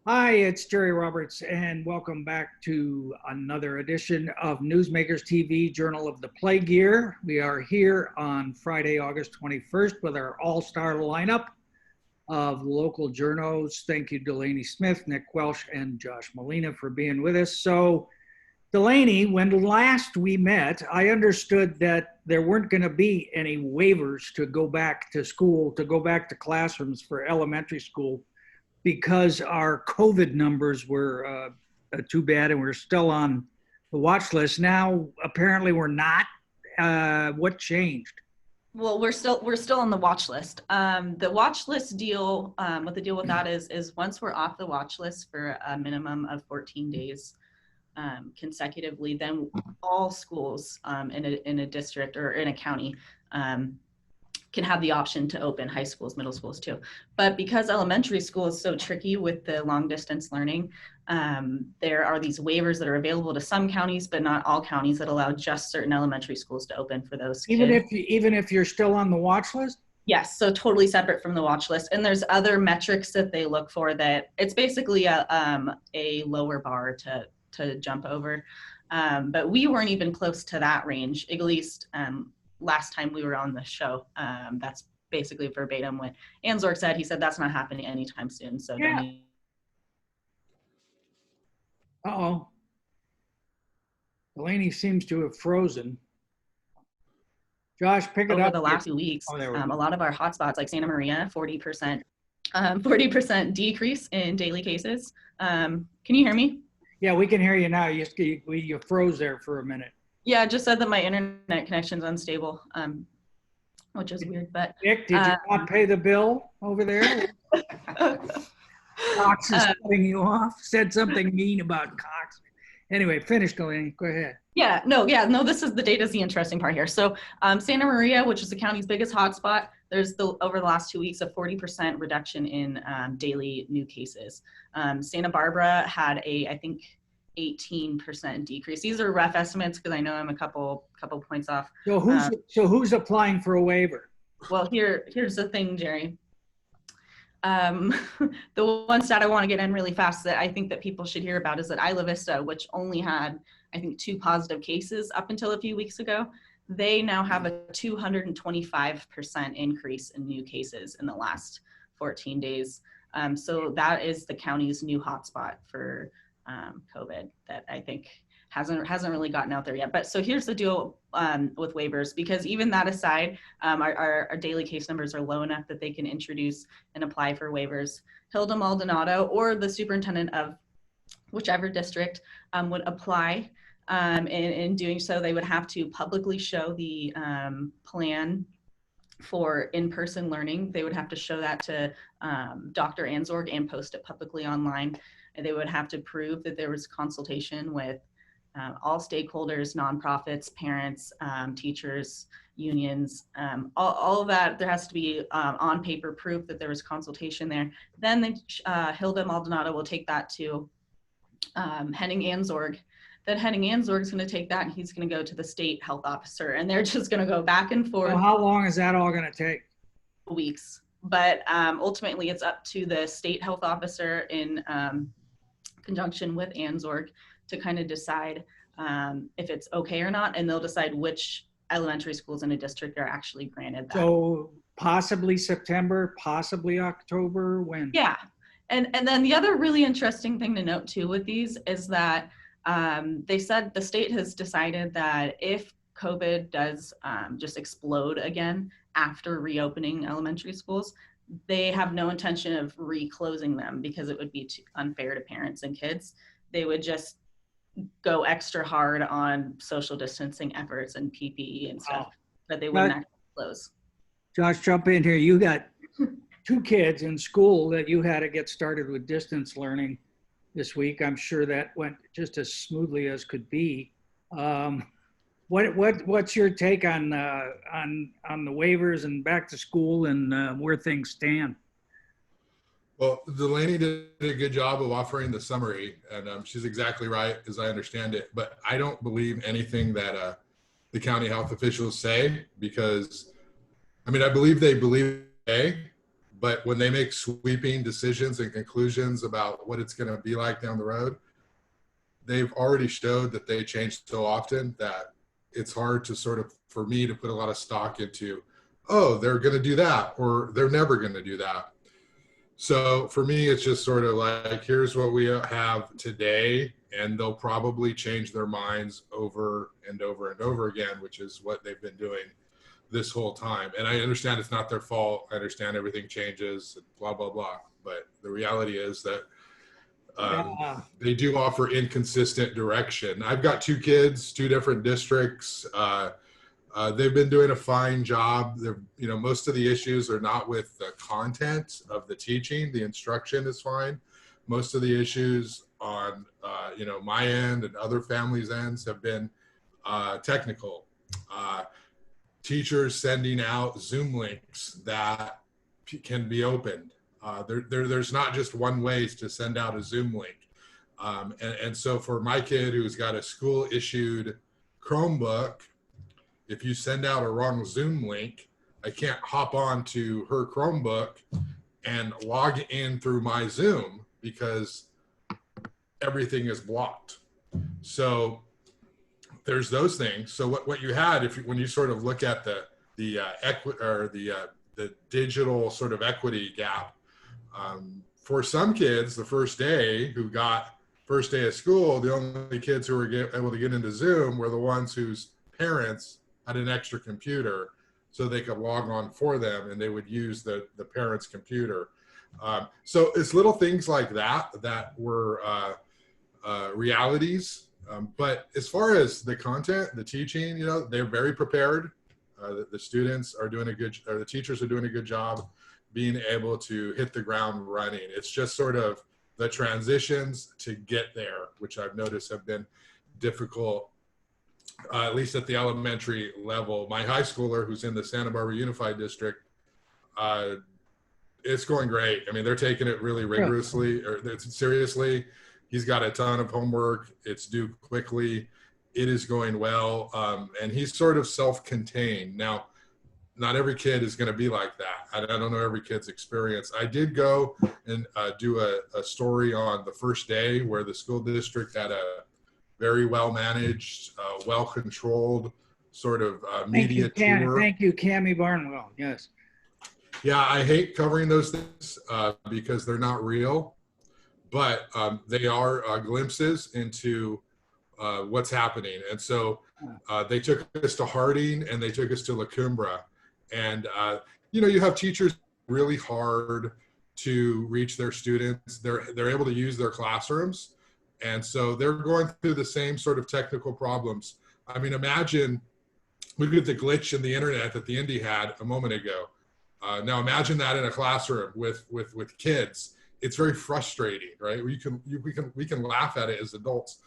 Hi, it's Jerry Roberts, and welcome back to another edition of Newsmakers TV, Journal of the Plague Year. We are here on Friday, August 21st, with our all-star lineup of local journos. Thank you, Delaney Smith, Nick Welsh, and Josh Molina for being with us. So, Delaney, when last we met, I understood that there weren't going to be any waivers to go back to school, to go back to classrooms for elementary school because our COVID numbers were too bad and we're still on the watch list. Now, apparently, we're not. What changed? Well, we're still on the watch list. The watch list deal, what the deal with that is once we're off the watch list for a minimum of 14 days consecutively, then all schools in a district or in a county can have the option to open, high schools, middle schools too. But because elementary school is so tricky with the long distance learning, there are these waivers that are available to some counties, but not all counties, that allow just certain elementary schools to open for those kids. Even if you're still on the watch list? Yes, so totally separate from the watch list. And there's other metrics that they look for that it's basically a lower bar to jump over. But we weren't even close to that range, at least last time we were on the show. That's basically verbatim what Anzorg said. He said that's not happening anytime soon. So Yeah. don't. Uh-oh. Delaney seems to have frozen. Josh, pick it Over up. the last 2 weeks, Oh, there we a go. lot of our hotspots like Santa Maria, 40% decrease in daily cases. Can you hear me? Yeah, we can hear you now. You froze there for a minute. Yeah, just said that my internet connection's unstable, which is weird. But Nick, did you not pay the bill over there? Cox is cutting you off. Said something mean about Cox. Anyway, finish, Delaney. Go ahead. No, this is the data is the interesting part here. So Santa Maria, which is the county's biggest hotspot, there's over the last 2 weeks a 40% reduction in daily new cases. Santa Barbara had I think 18% decrease. These are rough estimates because I know I'm a couple points off. So who's applying for a waiver? Well, here's the thing, Jerry. The one stat I want to get in really fast that I think that people should hear about is that Isla Vista, which only had, I think, 2 positive cases up until a few weeks ago, they now have a 225% increase in new cases in the last 14 days. So that is the county's new hotspot for COVID that I think hasn't really gotten out there yet. But so here's the deal with waivers, because even that aside, our daily case numbers are low enough that they can introduce and apply for waivers. Hilda Maldonado or the superintendent of whichever district would apply. In doing so, they would have to publicly show the plan for in-person learning. They would have to show that to Dr. Anzorg and post it publicly online. And they would have to prove that there was consultation with all stakeholders, nonprofits, parents, teachers, unions, all of that. There has to be on paper proof that there was consultation there. Then Hilda Maldonado will take that to Henning Anzorg. Then Henning Anzorg is going to take that and he's going to go to the state health officer, and they're just going to go back and forth. Well, how long is that all going to take? Weeks. But ultimately, it's up to the state health officer in conjunction with Anzorg to kind of decide if it's okay or not, and they'll decide which elementary schools in a district are actually granted that. So possibly September, possibly October, when? Yeah. And then the other really interesting thing to note too with these is that they said the state has decided that if COVID does just explode again after reopening elementary schools, they have no intention of reclosing them because it would be too unfair to parents and kids. They would just go extra hard on social distancing efforts and PPE and stuff, but they wouldn't actually close. Josh, jump in here. You got 2 kids in school that you had to get started with distance learning this week. I'm sure that went just as smoothly as could be. What's your take on the waivers and back to school and where things stand? Well, Delaney did a good job of offering the summary, and she's exactly right, as I understand it. But I don't believe anything that the county health officials say, because, I mean, I believe they believe A, But when they make sweeping decisions and conclusions about what it's going to be like down the road, they've already showed that they change so often that it's hard to sort of, for me to put a lot of stock into, oh, they're going to do that, or they're never going to do that. So for me, it's just sort of like, here's what we have today, and they'll probably change their minds over and over and over again, which is what they've been doing this whole time. And I understand it's not their fault. I understand everything changes, blah, blah, blah. But the reality is that they do offer inconsistent direction. I've got 2 kids, 2 different districts. They've been doing a fine job. Most of the issues are not with the content of the teaching. The instruction is fine. Most of the issues on, my end and other families' ends have been technical. Teachers sending out Zoom links that can be opened. There's not just one way to send out a Zoom link. And so for my kid who's got a school issued Chromebook, if you send out a wrong Zoom link, I can't hop on to her Chromebook and log in through my Zoom because everything is blocked. So there's those things. So what you had, when you sort of look at the digital sort of equity gap, for some kids, the first day of school, the only kids who were able to get into Zoom were the ones whose parents had an extra computer, so they could log on for them, and they would use the parents' computer. So it's little things like that were realities. But as far as the content, the teaching, they're very prepared. The students are doing the teachers are doing a good job being able to hit the ground running. It's just sort of the transitions to get there, which I've noticed have been difficult, at least at the elementary level. My high schooler, who's in the Santa Barbara Unified District, it's going great. I mean, they're taking it really rigorously, or seriously. He's got a ton of homework. It's due quickly. It is going well. And he's sort of self-contained. Now, not every kid is going to be like that. I don't know every kid's experience. I did go and do a story on the first day where the school district had a very well-managed, well-controlled sort of media tour. Thank you, Cammie Barnwell. Yes. Yeah, I hate covering those things because they're not real, but they are glimpses into what's happening. And so they took us to Harding and they took us to La Cumbra. And, you have teachers really hard to reach their students. They're able to use their classrooms. And so they're going through the same sort of technical problems. I mean, imagine, look at the glitch in the internet that the Indy had a moment ago. Now imagine that in a classroom with kids. It's very frustrating, right? We can laugh at it as adults,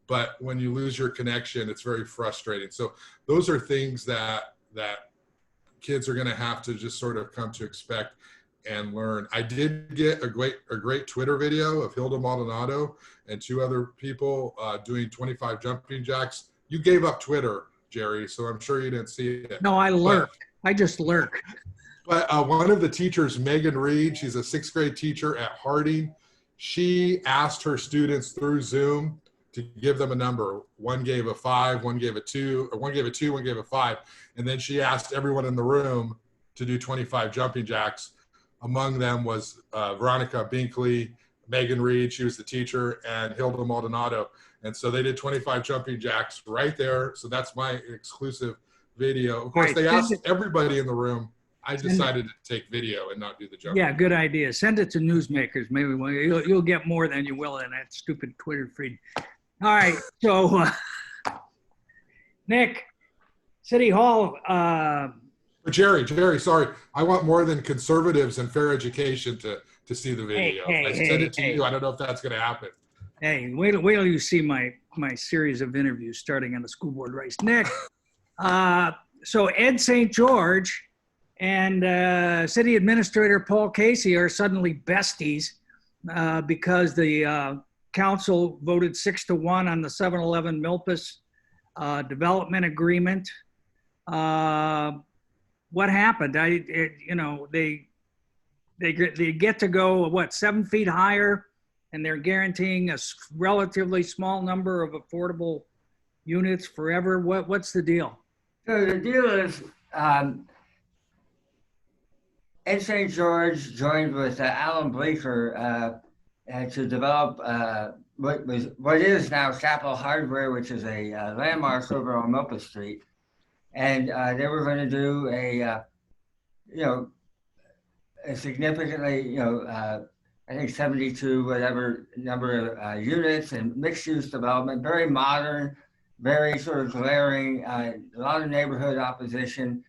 but when you lose your connection, it's very frustrating. So those are things that kids are going to have to just sort of come to expect and learn. I did get a great Twitter video of Hilda Maldonado and 2 other people doing 25 jumping jacks. You gave up Twitter, Jerry, so I'm sure you didn't see it. No, I lurked. I just lurk. But one of the teachers, Megan Reed, she's a 6th grade teacher at Harding. She asked her students through Zoom to give them a number. One gave a 5, one gave a 2, or one gave a 2, one gave a 5. And then she asked everyone in the room to do 25 jumping jacks. Among them was Veronica Binkley, Megan Reed, she was the teacher, and Hilda Maldonado. And so they did 25 jumping jacks right there. So that's my exclusive video. Of course, they asked everybody in the room. I decided to take video and not do the jumping. Yeah, good idea. Send it to Newsmakers. Maybe you'll get more than you will in that stupid Twitter feed. All right, so Nick, City Hall. Jerry, sorry. I want more than conservatives and fair education to see the video. I sent it to you. I don't know if that's going to happen. Hey, wait till you see my series of interviews starting on the school board race. Nick, so Ed St. George and City Administrator Paul Casey are suddenly besties because the council voted 6-1 on the 7-Eleven Milpas development agreement. What happened? They they get to go, what, 7 feet higher, and they're guaranteeing a relatively small number of affordable units forever. What's the deal? So the deal is, Ed St. George joined with Alan Bleeker to develop what is now Capital Hardware, which is a landmark over on Milpa Street, and they were going to do a significantly, I think 72 whatever number of units and mixed use development, very modern, very sort of glaring, a lot of neighborhood opposition.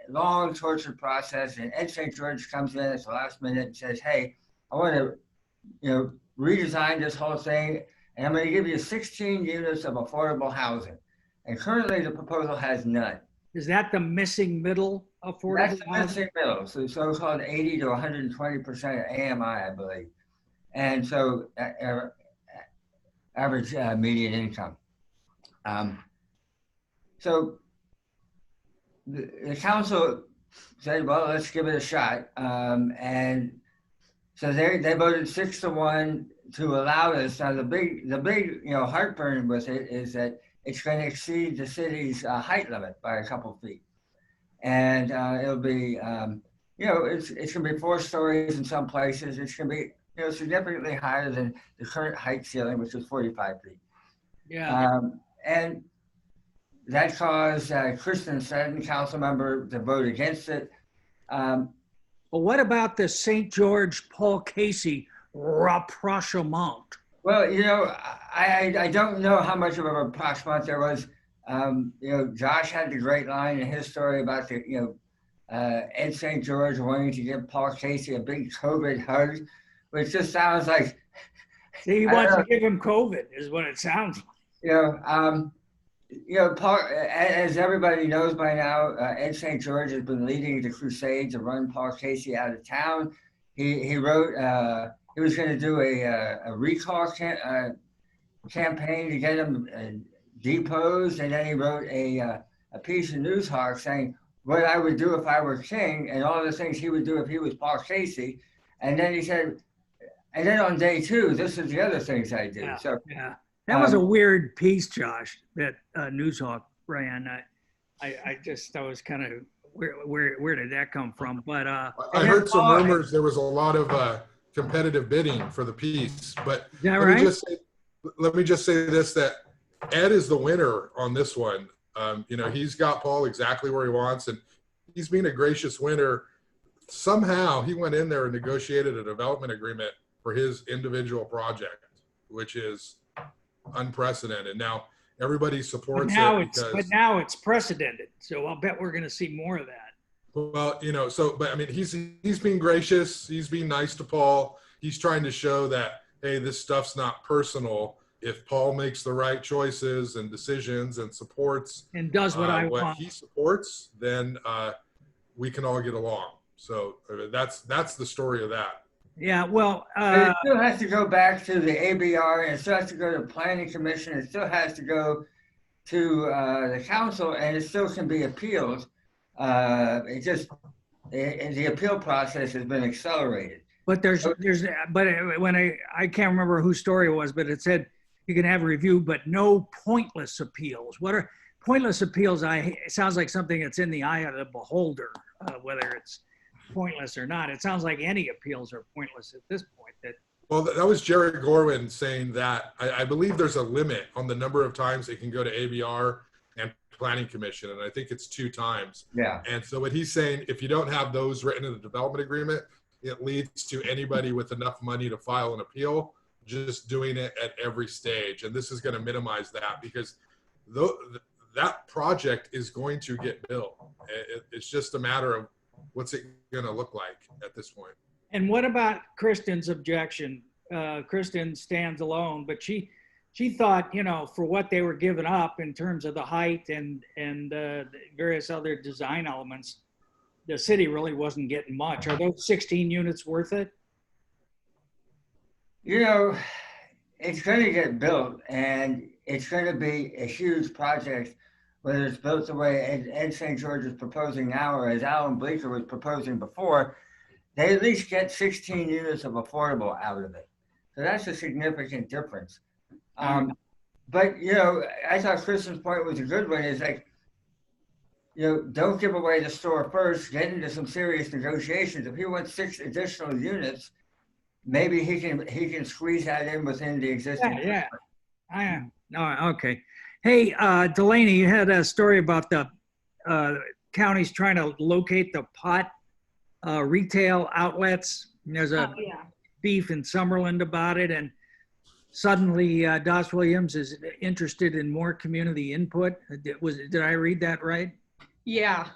Long tortured process, and Ed St. George comes in at the last minute and says, "Hey, I want to, redesign this whole thing, and I'm going to give you 16 units of affordable housing." And currently, the proposal has none. Is that the missing middle affordable That's the housing? missing middle, so-called 80 to 120% of AMI, I believe, and so average median income. So the council said, well, let's give it a shot. And so they voted 6-1 to allow this. Now the big heartburn with it is that it's going to exceed the city's height limit by a couple feet. And it'll be, it's going to be 4 stories in some places. It's going to be, significantly higher than the current height ceiling, which is 45 feet. Yeah. And that caused Kristen Seddon, council member, to vote against it. Well, what about the St. George Paul Casey rapprochement? Well, I don't know how much of a rapprochement there was. Josh had the great line in his story about the, Ed St. George wanting to give Paul Casey a big COVID hug, which just sounds like. See, he wants to give him COVID, is what it sounds like. Paul, as everybody knows by now, Ed St. George has been leading the crusade to run Paul Casey out of town. He wrote he was going to do a recall campaign to get him deposed, and then he wrote a piece in Newshawk saying what I would do if I were king and all the things he would do if he was Paul Casey. And then he said, and then on day 2, this is the other things I do. Yeah, so yeah. That was a weird piece, Josh, that Newshawk ran. I was kind of, where did that come from? But I heard some rumors there was a lot of competitive bidding for the piece. But is that right? Let me just say this, that Ed is the winner on this one. He's got Paul exactly where he wants, and he's being a gracious winner. Somehow he went in there and negotiated a development agreement for his individual project, which is unprecedented. Now everybody supports it. But now it's precedented. So I'll bet we're going to see more of that. Well, but I mean, he's being gracious. He's being nice to Paul. He's trying to show that, hey, this stuff's not personal. If Paul makes the right choices and decisions and supports and does what I want, he supports, then we can all get along. So that's the story of that. Yeah, well, it still has to go back to the ABR, and it still has to go to the Planning Commission. It still has to go to the council, and it still can be appealed. The appeal process has been accelerated. But when I can't remember whose story it was, but it said you can have a review, but no pointless appeals. What are pointless appeals? It sounds like something that's in the eye of the beholder, whether it's pointless or not. It sounds like any appeals are pointless at this point. Well, that was Jared Gorwin saying that. I believe there's a limit on the number of times it can go to ABR and Planning Commission, and I think it's 2 times. Yeah. And so what he's saying, if you don't have those written in the development agreement, it leads to anybody with enough money to file an appeal just doing it at every stage. And this is going to minimize that, because that project is going to get built. It's just a matter of what's it going to look like at this point. And what about Kristen's objection? Kristen stands alone, but she thought, for what they were giving up in terms of the height and the various other design elements, the city really wasn't getting much. Are those 16 units worth it? It's going to get built, and it's going to be a huge project, whether it's built the way Ed St. George is proposing now or as Alan Bleeker was proposing before. they at least get 16 units of affordable out of it. So that's a significant difference. But, you know, I thought Kristen's point was a good one, is like, you know, don't give away the store first, get into some serious negotiations. If he wants 6 additional units, maybe he can squeeze that in within the existing. No, okay. Hey, Delaney, you had a story about the counties trying to locate the pot retail outlets. There's a beef in Summerlin about it, and suddenly Doss Williams is interested in more community input. Did I read that right? Yeah,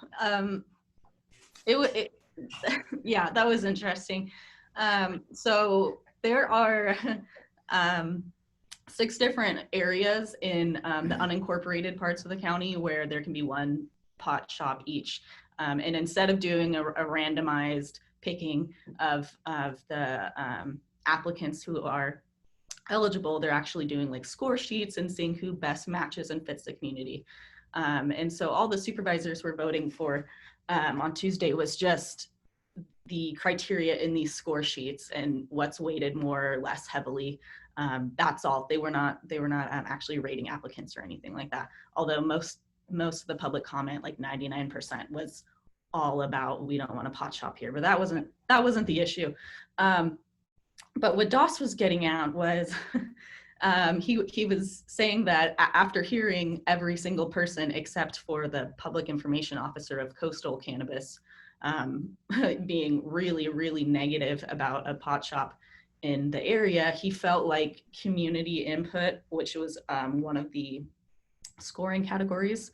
yeah, that was interesting. So there are 6 different areas in the unincorporated parts of the county where there can be one pot shop each. And instead of doing a randomized picking of the applicants who are eligible, they're actually doing like score sheets and seeing who best matches and fits the community. And so all the supervisors were voting for on Tuesday was just the criteria in these score sheets and what's weighted more or less heavily. That's all. They were not actually rating applicants or anything like that. Although most of the public comment, like 99%, was all about, we don't want a pot shop here. But that wasn't the issue. But what Doss was getting at was he was saying that after hearing every single person except for the public information officer of Coastal Cannabis being really, really negative about a pot shop in the area, he felt like community input, which was one of the scoring categories,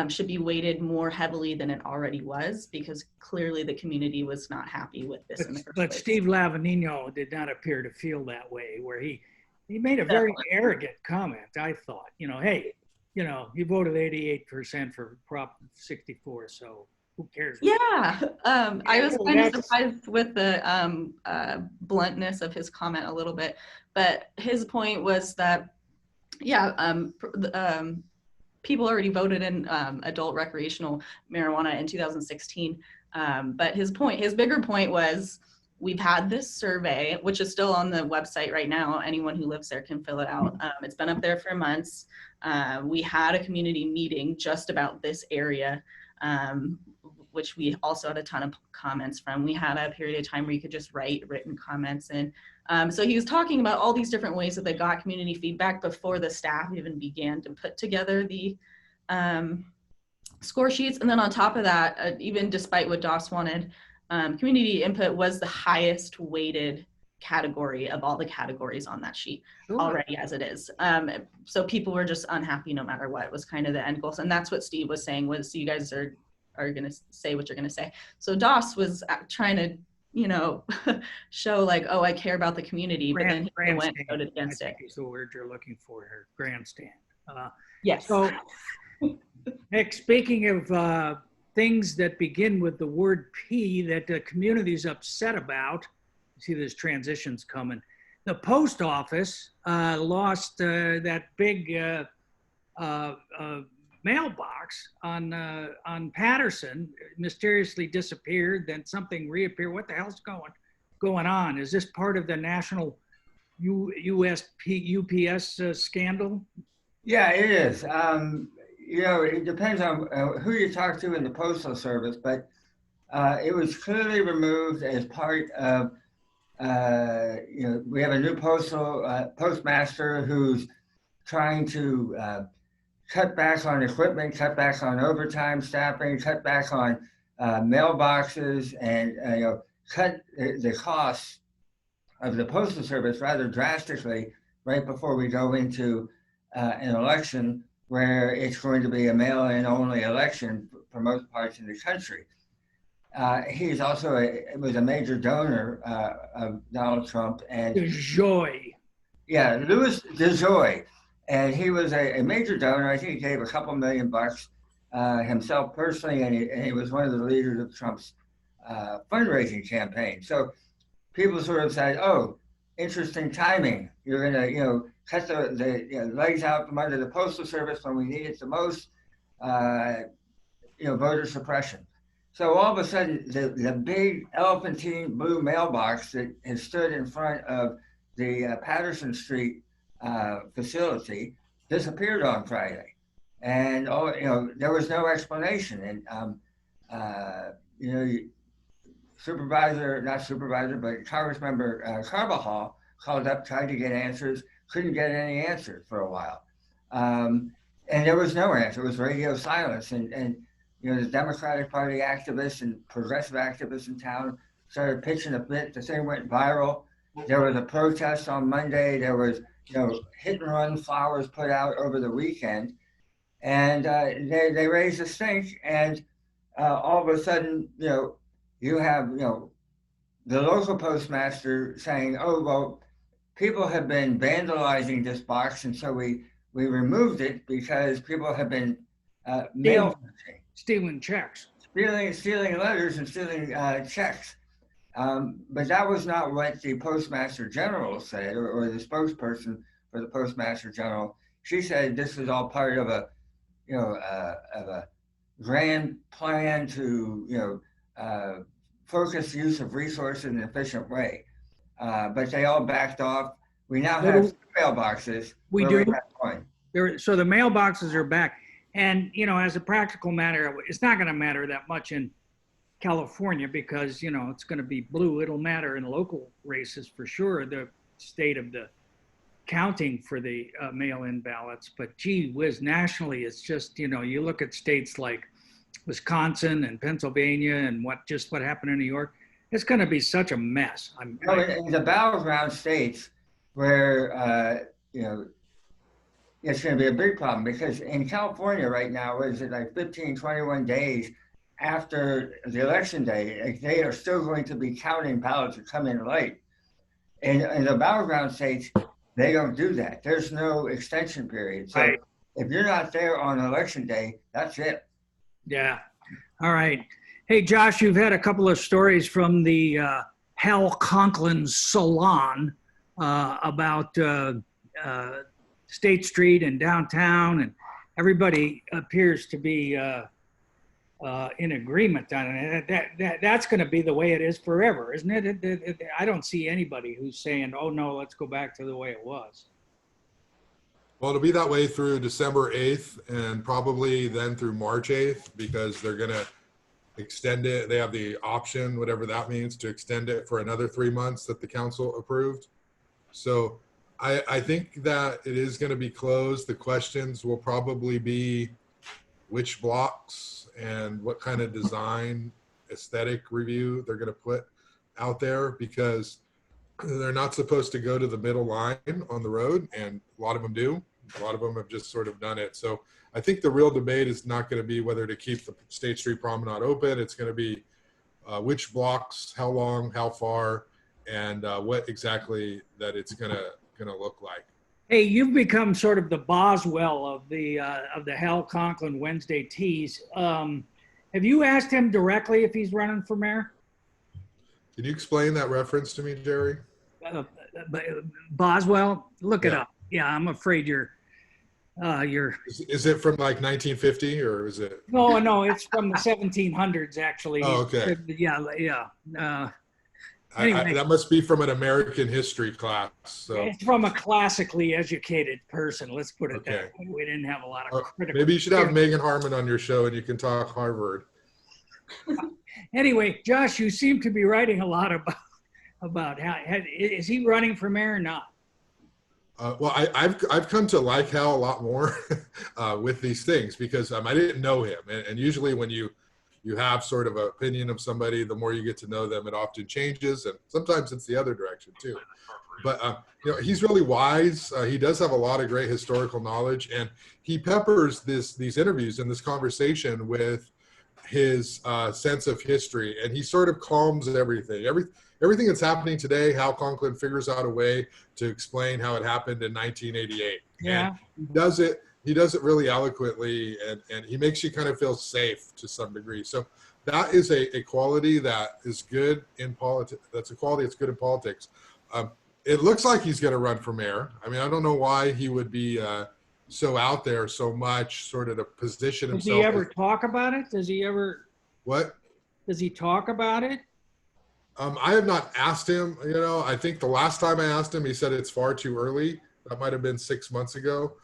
should be weighted more heavily than it already was, because clearly the community was not happy with this in the first place. But Steve Lavanino did not appear to feel that way, where he made a very arrogant comment, I thought. You know, hey, you know, you voted 88% for Prop 64, so who cares? Yeah, I was kind of surprised with the bluntness of his comment a little bit, but his point was that, people already voted in adult recreational marijuana in 2016, but his bigger point was, we've had this survey, which is still on the website right now. Anyone who lives there can fill it out. It's been up there for months. We had a community meeting just about this area, which we also had a ton of comments from. We had a period of time where you could just write written comments in. So he was talking about all these different ways that they got community feedback before the staff even began to put together the score sheets. And then on top of that, even despite what Doss wanted, community input was the highest weighted category of all the categories on that sheet already as it is. So people were just unhappy no matter what. It was kind of the end goal. And that's what Steve was saying, was you guys are going to say what you're going to say. So Doss was trying to, you know, show like, oh, I care about the community, but then he went and voted against it. Is the word you're looking for here, grandstand. Yes. So, Nick, speaking of things that begin with the word P that the community is upset about, you see there's transitions coming. The post office lost that big mailbox on Patterson, mysteriously disappeared, then something reappeared. What the hell's going on? Is this part of the national UPS scandal? Yeah, it is. You know, it depends on who you talk to in the Postal Service, but it was clearly removed as part of, you know, we have a new postmaster who's trying to cut back on equipment, cut back on overtime staffing, cut back on mailboxes, and you know, cut the costs of the Postal Service rather drastically right before we go into an election where it's going to be a mail-in only election for most parts of the country. He's also was a major donor of Donald Trump and DeJoy. Yeah, Louis DeJoy. And he was a major donor. I think he gave a couple $1 million himself personally, and he was one of the leaders of Trump's fundraising campaign. So people sort of said, "Oh, interesting timing. You're going to, you know, cut the legs out from under the Postal Service when we need it the most. You know, voter suppression." So all of a sudden, the big elephantine blue mailbox that has stood in front of the Patterson Street facility disappeared on Friday, and there was no explanation. And you know, not supervisor, but Congress member Carbajal called up, tried to get answers, couldn't get any answers for a while. And there was no answer. It was radio silence. And the Democratic Party activists and progressive activists in town started pitching a fit. The thing went viral. There was a protest on Monday. There was, hit and run flowers put out over the weekend. And they raised a stink. And all of a sudden, you have, the local postmaster saying, oh, well, people have been vandalizing this box. And so we removed it because people have been stealing checks, stealing letters and stealing checks. But that was not what the Postmaster General said, or the spokesperson for the Postmaster General. She said this was all part of a grand plan to focus the use of resources in an efficient way. But they all backed off. We now have mailboxes. We do. So the mailboxes are back. And, as a practical matter, it's not going to matter that much in California because, it's going to be blue. It'll matter in local races for sure, the state of the counting for the mail-in ballots. But gee whiz, nationally, it's just, you look at states like Wisconsin and Pennsylvania and what happened in New York, it's going to be such a mess. In the battleground states where, it's going to be a big problem because in California right now, is it like 15, 21 days after the election day, they are still going to be counting ballots that come in late. In the battleground states, they don't do that. There's no extension period. So right. If you're not there on election day, that's it. Yeah. All right. Hey, Josh, you've had a couple of stories from the Hal Conklin Salon about State Street and downtown, and everybody appears to be in agreement on it. That's going to be the way it is forever, isn't it? I don't see anybody who's saying, oh, no, let's go back to the way it was. Well, it'll be that way through December 8th and probably then through March 8th because they're going to extend it. They have the option, whatever that means, to extend it for another 3 months that the council approved. So I think that it is going to be closed. The questions will probably be which blocks and what kind of design aesthetic review they're going to put out there because they're not supposed to go to the middle line on the road, and a lot of them do. A lot of them have just sort of done it. So I think the real debate is not going to be whether to keep the State Street Promenade open. It's going to be which blocks, how long, how far, and what exactly that it's going to look like. Hey, you've become sort of the Boswell of the Hal Conklin Wednesday teas. Have you asked him directly if he's running for mayor? Can you explain that reference to me, Jerry? Boswell, look it up. Yeah, I'm afraid you're. Is it from like 1950 or is it? No, it's from the 1700s actually. Oh, okay. Yeah. Anyway, that must be from an American history class. So. It's from a classically educated person. Let's put it that way. We didn't have a lot of critical. Maybe you should have Megan Harmon on your show and you can talk Harvard. Anyway, Josh, you seem to be writing a lot about how is he running for mayor or not? Well, I've come to like Hal a lot more with these things because I didn't know him, and usually when you have sort of an opinion of somebody, the more you get to know them, it often changes, and sometimes it's the other direction too. But he's really wise. He does have a lot of great historical knowledge, and he peppers these interviews and this conversation with his sense of history, and he sort of calms everything. Everything that's happening today, Hal Conklin figures out a way to explain how it happened in 1988. Yeah, and he does it really eloquently, and he makes you kind of feel safe to some degree. So that is a quality that is good in politics. That's a quality that's good in politics. It looks like he's going to run for mayor. I mean, I don't know why he would be so out there so much, sort of to position himself. Does he ever talk about it? Does he ever? What? Does he talk about it? I have not asked him. You know, I think the last time I asked him, he said it's far too early. That might have been 6 months ago.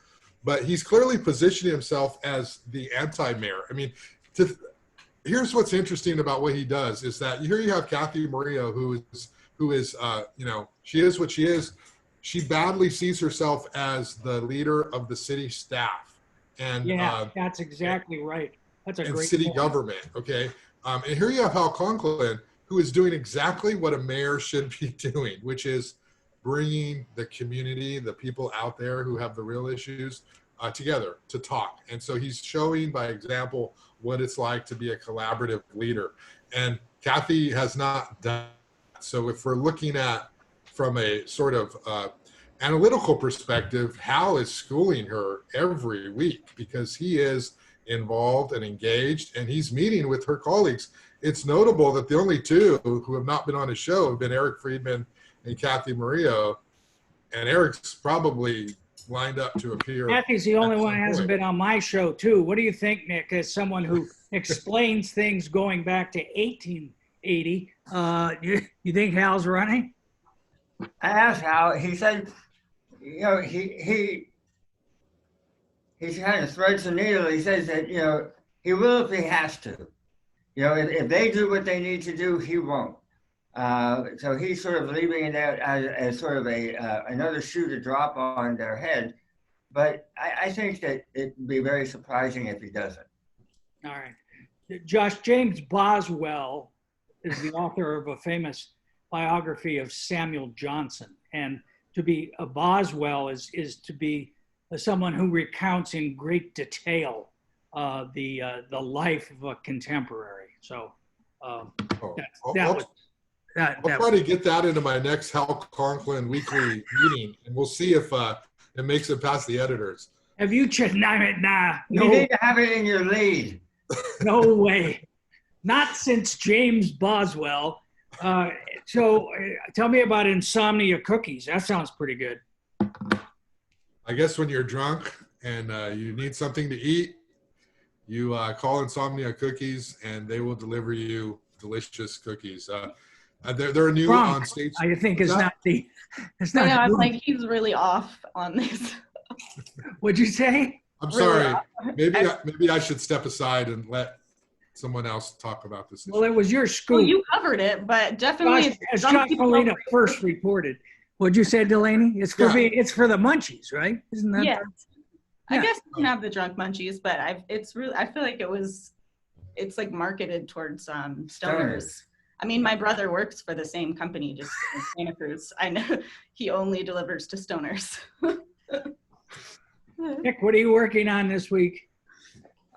But he's clearly positioning himself as the anti-mayor. I mean, here's what's interesting about what he does is that here you have Kathy Murillo, who is you know, she is what she is. She badly sees herself as the leader of the city staff, and Yeah, that's exactly right. That's a and great city point. government. Okay, and here you have Hal Conklin, who is doing exactly what a mayor should be doing, which is bringing the community, the people out there who have the real issues, together to talk. And so he's showing by example what it's like to be a collaborative leader. And Kathy has not done that. So if we're looking at from a sort of analytical perspective, Hal is schooling her every week because he is involved and engaged, and he's meeting with her colleagues. It's notable that the only two who have not been on his show have been Eric Friedman and Kathy Murillo, and Eric's probably lined up to appear. Kathy's the only at one some who hasn't point. been on my show, too. What do you think, Nick, as someone who explains things going back to 1880? You think Hal's running? I asked Hal. He said, you know, he kind of threads the needle. He says that, you know, he will if he has to. You know, if they do what they need to do, he won't. So he's sort of leaving it out as sort of another shoe to drop on their head. But I think that it'd be very surprising if he doesn't. All right. Josh, James Boswell is the author of a famous biography of Samuel Johnson. And to be a Boswell is to be someone who recounts in great detail the life of a contemporary. So Oh, that I'll try to get that into my next Hal Conklin weekly meeting, and we'll see if it makes it past the editors. have you checked? Nah, You no, need to have it in your lead. no way. Not since James Boswell. So tell me about insomnia cookies. That sounds pretty good. I guess when you're drunk and you need something to eat, you call Insomnia Cookies, and they will deliver you delicious cookies. They're new Drunk, on stage. I think is What's not the. It's I not. know, I'm the- like, he's really off on this. What'd you say? I'm Really sorry. Maybe I should step aside and let someone else talk about this issue. Well, it was your Well, scoop. you covered it, but definitely. As some Josh people Molina don't- first reported. What'd you say, Delaney? It's for Yeah. it's for the munchies, right? Isn't that? Yeah. I Yeah. guess you can have the drunk munchies, but it's really, I feel like it's like marketed towards stoners. I mean, my brother works for the same company, just in Santa Cruz. I know he only delivers to stoners. Nick, what are you working on this week?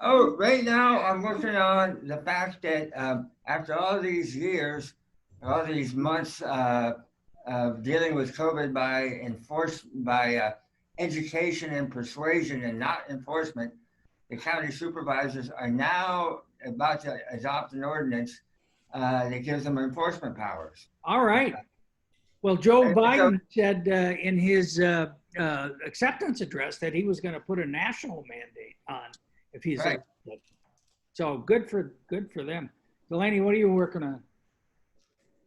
Oh, right now I'm working on the fact that after all these years, all these months of dealing with COVID by education and persuasion and not enforcement, the county supervisors are now about to adopt an ordinance that gives them enforcement powers. All right. Well, Joe And so- Biden said in his acceptance address that he was going to put a national mandate on if he's Right. elected. So good for them. Delaney, what are you working on?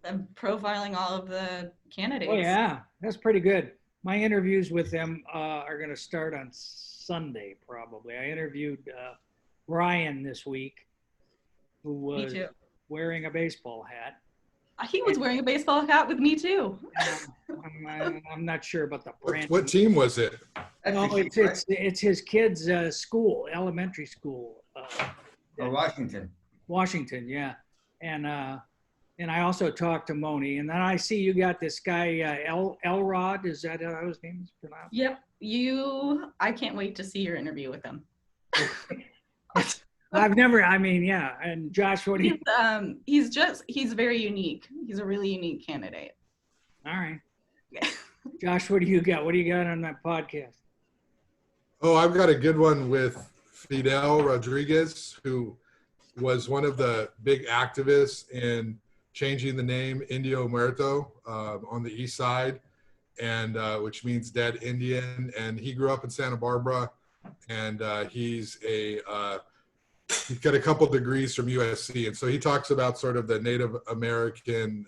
I'm profiling all of the candidates. Oh yeah, that's pretty good. My interviews with them are going to start on Sunday probably. I interviewed Brian this week, who Me was too. wearing a baseball hat. He was wearing a baseball hat with me too. I'm not sure about the brand. What team was it? That's No, the key, right? it's his kid's school, elementary school, Or Washington. Washington, yeah. And I also talked to Moni, and then I see you got this guy Elrod. Is that how his name is pronounced? Yep. I can't wait to see your interview with him. Yeah. And Josh, what do you? He's very unique. He's a really unique candidate. All right. Josh, what do you got? What do you got on that podcast? Oh, I've got a good one with Fidel Rodriguez, who was one of the big activists in changing the name Indio Muerto on the east side, and which means dead Indian. And he grew up in Santa Barbara, and he's a He's got a couple degrees from USC, and so he talks about sort of the Native American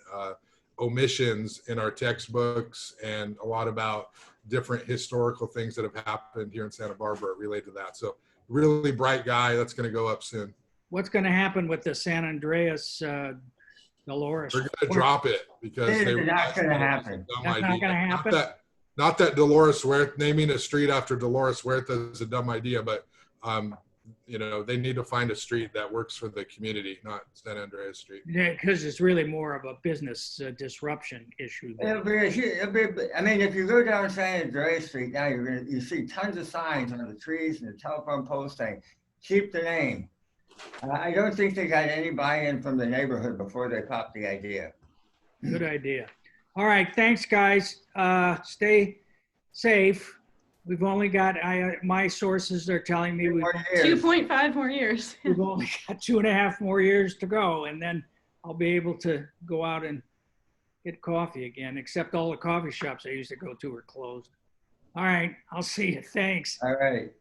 omissions in our textbooks, and a lot about different historical things that have happened here in Santa Barbara related to that. So really bright guy. That's going to go up soon. What's going to happen with the San Andreas Dolores? They're going to drop it because It's they not going to happen. That's not going to happen. Not that Dolores Huerta, naming a street after Dolores Huerta is a dumb idea, but you know, they need to find a street that works for the community, not San Andreas Street. Yeah, because it's really more of a business disruption issue. I mean, if you go down San Andreas Street now, you see tons of signs on the trees and the telephone poles saying, "Keep the name." I don't think they got any buy-in from the neighborhood before they popped the idea. Good idea. All right, thanks, guys. Stay safe. We've only got, my sources are telling me we've 2.5 more years. we've only got 2.5 more years to go, and then I'll be able to go out and get coffee again, except all the coffee shops I used to go to are closed. All right, I'll see you. Thanks. All right.